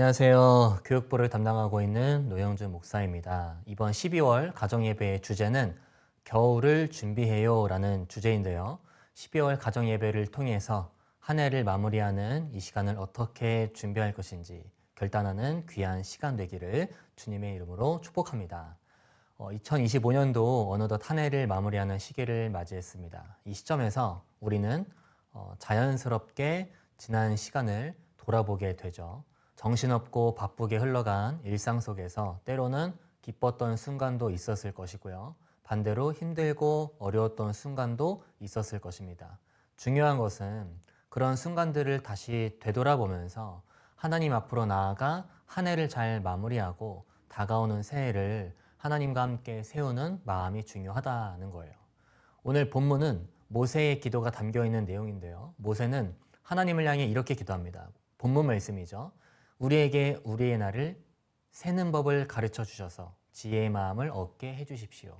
안녕하세요. 교육부를 담당하고 있는 노영준 목사입니다. 이번 12월 가정예배의 주제는 겨울을 준비해요 라는 주제인데요. 12월 가정예배를 통해서 한 해를 마무리하는 이 시간을 어떻게 준비할 것인지 결단하는 귀한 시간 되기를 주님의 이름으로 축복합니다. 2025년도 어느덧 한 해를 마무리하는 시기를 맞이했습니다. 이 시점에서 우리는 자연스럽게 지난 시간을 돌아보게 되죠. 정신없고 바쁘게 흘러간 일상 속에서 때로는 기뻤던 순간도 있었을 것이고요. 반대로 힘들고 어려웠던 순간도 있었을 것입니다. 중요한 것은 그런 순간들을 다시 되돌아보면서 하나님 앞으로 나아가 한 해를 잘 마무리하고 다가오는 새해를 하나님과 함께 세우는 마음이 중요하다는 거예요. 오늘 본문은 모세의 기도가 담겨 있는 내용인데요. 모세는 하나님을 향해 이렇게 기도합니다. 본문 말씀이죠. 우리에게 우리의 날을 세는 법을 가르쳐 주셔서 지혜의 마음을 얻게 해주십시오.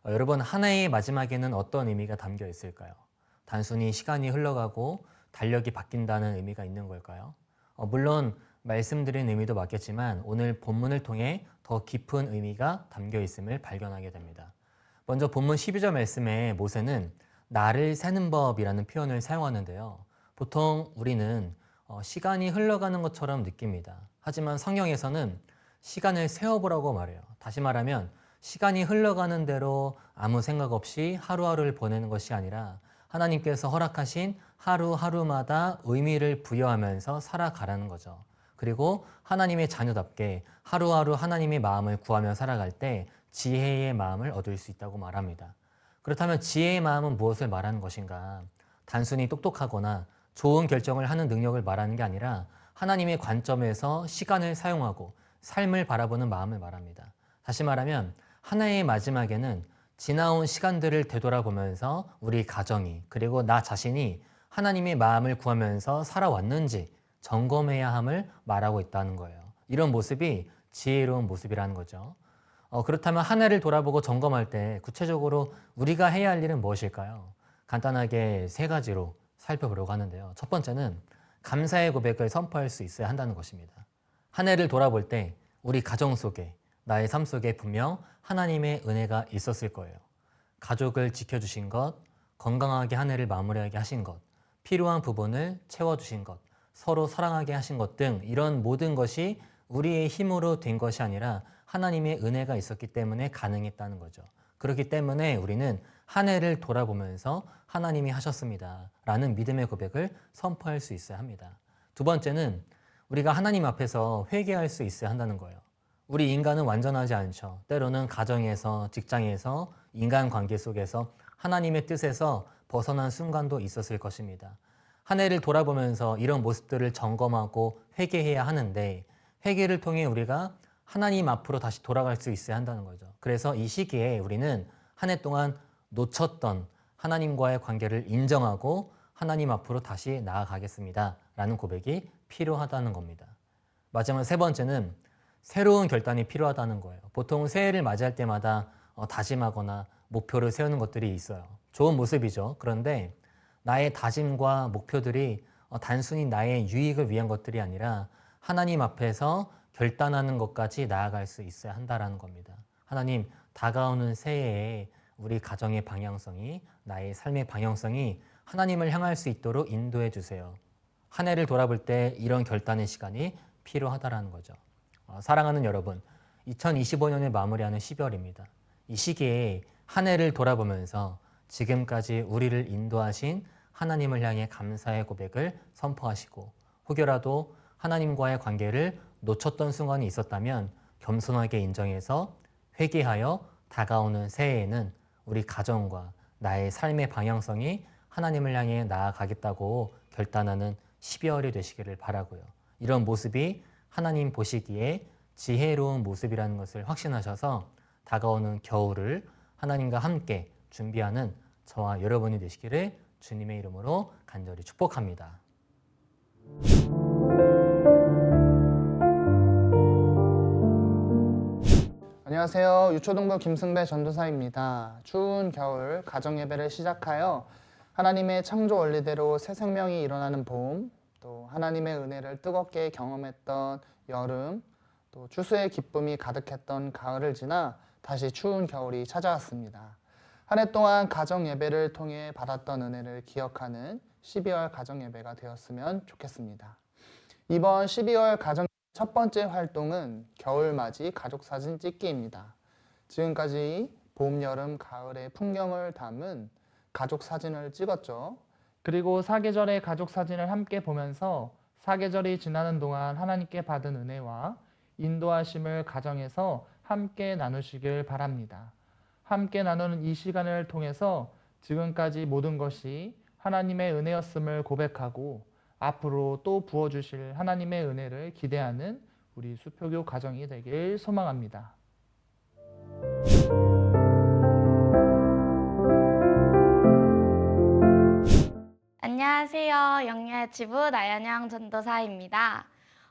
여러분, 한 해의 마지막에는 어떤 의미가 담겨 있을까요? 단순히 시간이 흘러가고 달력이 바뀐다는 의미가 있는 걸까요? 물론 말씀드린 의미도 맞겠지만 오늘 본문을 통해 더 깊은 의미가 담겨 있음을 발견하게 됩니다. 먼저 본문 12절 말씀에 모세는 날을 세는 법이라는 표현을 사용하는데요. 보통 우리는 시간이 흘러가는 것처럼 느낍니다. 하지만 성경에서는 시간을 세어보라고 말해요. 다시 말하면 시간이 흘러가는 대로 아무 생각 없이 하루하루를 보내는 것이 아니라 하나님께서 허락하신 하루하루마다 의미를 부여하면서 살아가라는 거죠. 그리고 하나님의 자녀답게 하루하루 하나님의 마음을 구하며 살아갈 때 지혜의 마음을 얻을 수 있다고 말합니다. 그렇다면 지혜의 마음은 무엇을 말하는 것인가? 단순히 똑똑하거나 좋은 결정을 하는 능력을 말하는 게 아니라 하나님의 관점에서 시간을 사용하고 삶을 바라보는 마음을 말합니다. 다시 말하면 하나의 마지막에는 지나온 시간들을 되돌아보면서 우리 가정이 그리고 나 자신이 하나님의 마음을 구하면서 살아왔는지 점검해야 함을 말하고 있다는 거예요. 이런 모습이 지혜로운 모습이라는 거죠. 그렇다면 한 해를 돌아보고 점검할 때 구체적으로 우리가 해야 할 일은 무엇일까요? 간단하게 세 가지로 살펴보려고 하는데요. 첫 번째는 감사의 고백을 선포할 수 있어야 한다는 것입니다. 한 해를 돌아볼 때 우리 가정 속에 나의 삶 속에 분명 하나님의 은혜가 있었을 거예요. 가족을 지켜주신 것, 건강하게 한 해를 마무리하게 하신 것, 필요한 부분을 채워주신 것, 서로 사랑하게 하신 것 등 이런 모든 것이 우리의 힘으로 된 것이 아니라 하나님의 은혜가 있었기 때문에 가능했다는 거죠. 그렇기 때문에 우리는 한 해를 돌아보면서 하나님이 하셨습니다 라는 믿음의 고백을 선포할 수 있어야 합니다. 두 번째는 우리가 하나님 앞에서 회개할 수 있어야 한다는 거예요. 우리 인간은 완전하지 않죠. 때로는 가정에서, 직장에서, 인간관계 속에서 하나님의 뜻에서 벗어난 순간도 있었을 것입니다. 한 해를 돌아보면서 이런 모습들을 점검하고 회개해야 하는데 회개를 통해 우리가 하나님 앞으로 다시 돌아갈 수 있어야 한다는 거죠. 그래서 이 시기에 우리는 한 해 동안 놓쳤던 하나님과의 관계를 인정하고 하나님 앞으로 다시 나아가겠습니다 라는 고백이 필요하다는 겁니다. 마지막 세 번째는 새로운 결단이 필요하다는 거예요. 보통 새해를 맞이할 때마다 다짐하거나 목표를 세우는 것들이 있어요. 좋은 모습이죠. 그런데 나의 다짐과 목표들이 단순히 나의 유익을 위한 것들이 아니라 하나님 앞에서 결단하는 것까지 나아갈 수 있어야 한다는 겁니다. 하나님, 다가오는 새해에 우리 가정의 방향성이, 나의 삶의 방향성이 하나님을 향할 수 있도록 인도해 주세요. 한 해를 돌아볼 때 이런 결단의 시간이 필요하다는 거죠. 사랑하는 여러분, 2025년을 마무리하는 12월입니다. 이 시기에 한 해를 돌아보면서 지금까지 우리를 인도하신 하나님을 향해 감사의 고백을 선포하시고 혹여라도 하나님과의 관계를 놓쳤던 순간이 있었다면 겸손하게 인정해서 회개하여 다가오는 새해에는 우리 가정과 나의 삶의 방향성이 하나님을 향해 나아가겠다고 결단하는 12월이 되시기를 바라고요. 이런 모습이 하나님 보시기에 지혜로운 모습이라는 것을 확신하셔서 다가오는 겨울을 하나님과 함께 준비하는 저와 여러분이 되시기를 주님의 이름으로 간절히 축복합니다. 안녕하세요. 유초등부 김승배 전도사입니다. 추운 겨울 가정예배를 시작하여 하나님의 창조 원리대로 새 생명이 일어나는 봄, 또 하나님의 은혜를 뜨겁게 경험했던 여름, 또 추수의 기쁨이 가득했던 가을을 지나 다시 추운 겨울이 찾아왔습니다. 한 해 동안 가정 예배를 통해 받았던 은혜를 기억하는 12월 가정 예배가 되었으면 좋겠습니다. 이번 12월 가정 첫 번째 활동은 겨울맞이 가족 사진 찍기입니다. 지금까지 봄, 여름, 가을의 풍경을 담은 가족 사진을 찍었죠. 그리고 사계절의 가족 사진을 함께 보면서 사계절이 지나는 동안 하나님께 받은 은혜와 인도하심을 가정에서 함께 나누시길 바랍니다. 함께 나누는 이 시간을 통해서 지금까지 모든 것이 하나님의 은혜였음을 고백하고 앞으로 또 부어주실 하나님의 은혜를 기대하는 우리 수표교 가정이 되길 소망합니다. 안녕하세요. 영예의 지부 나연영 전도사입니다.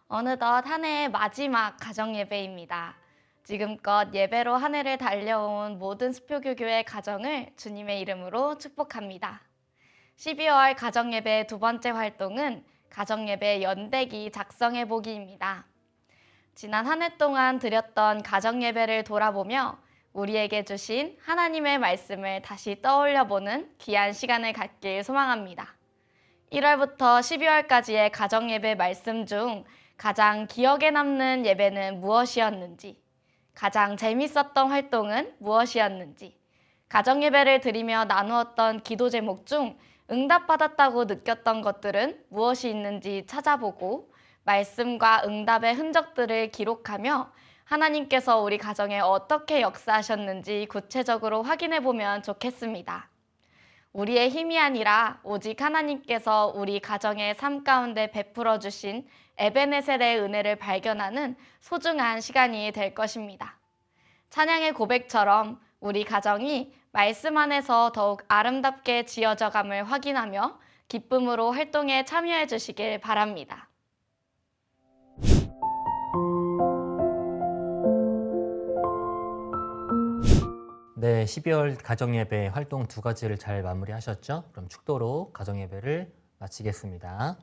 어느덧 한 해의 마지막 가정예배입니다. 지금껏 예배로 한 해를 달려온 모든 수표교교의 가정을 주님의 이름으로 축복합니다. 12월 가정예배 두 번째 활동은 가정예배 연대기 작성해보기입니다. 지난 한 해 동안 드렸던 가정예배를 돌아보며 우리에게 주신 하나님의 말씀을 다시 떠올려보는 귀한 시간을 갖길 소망합니다. 1월부터 12월까지의 가정예배 말씀 중 가장 기억에 남는 예배는 무엇이었는지, 가장 재밌었던 활동은 무엇이었는지, 가정예배를 드리며 나누었던 기도 제목 중 응답받았다고 느꼈던 것들은 무엇이 있는지 찾아보고 말씀과 응답의 흔적들을 기록하며 하나님께서 우리 가정에 어떻게 역사하셨는지 구체적으로 확인해 보면 좋겠습니다. 우리의 힘이 아니라 오직 하나님께서 우리 가정의 삶 가운데 베풀어 주신 에베네셀의 은혜를 발견하는 소중한 시간이 될 것입니다. 찬양의 고백처럼 우리 가정이 말씀 안에서 더욱 아름답게 지어져감을 확인하며 기쁨으로 활동에 참여해 주시길 바랍니다. 네, 12월 가정예배 활동 두 가지를 잘 마무리하셨죠? 그럼 축도로 가정예배를 마치겠습니다.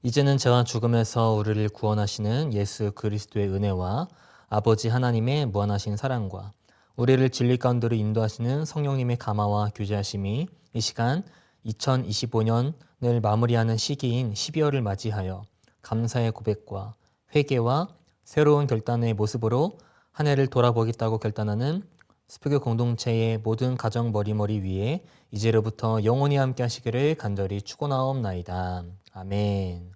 이제는 죄와 죽음에서 우리를 구원하시는 예수 그리스도의 은혜와 아버지 하나님의 무한하신 사랑과 우리를 진리 가운데로 인도하시는 성령님의 감화와 교제하심이 이 시간 2025년을 마무리하는 시기인 12월을 맞이하여 감사의 고백과 회개와 새로운 결단의 모습으로 한 해를 돌아보겠다고 결단하는 수표교 공동체의 모든 가정 머리머리 위에 이제로부터 영원히 함께 하시기를 간절히 축원하옵나이다. 아멘.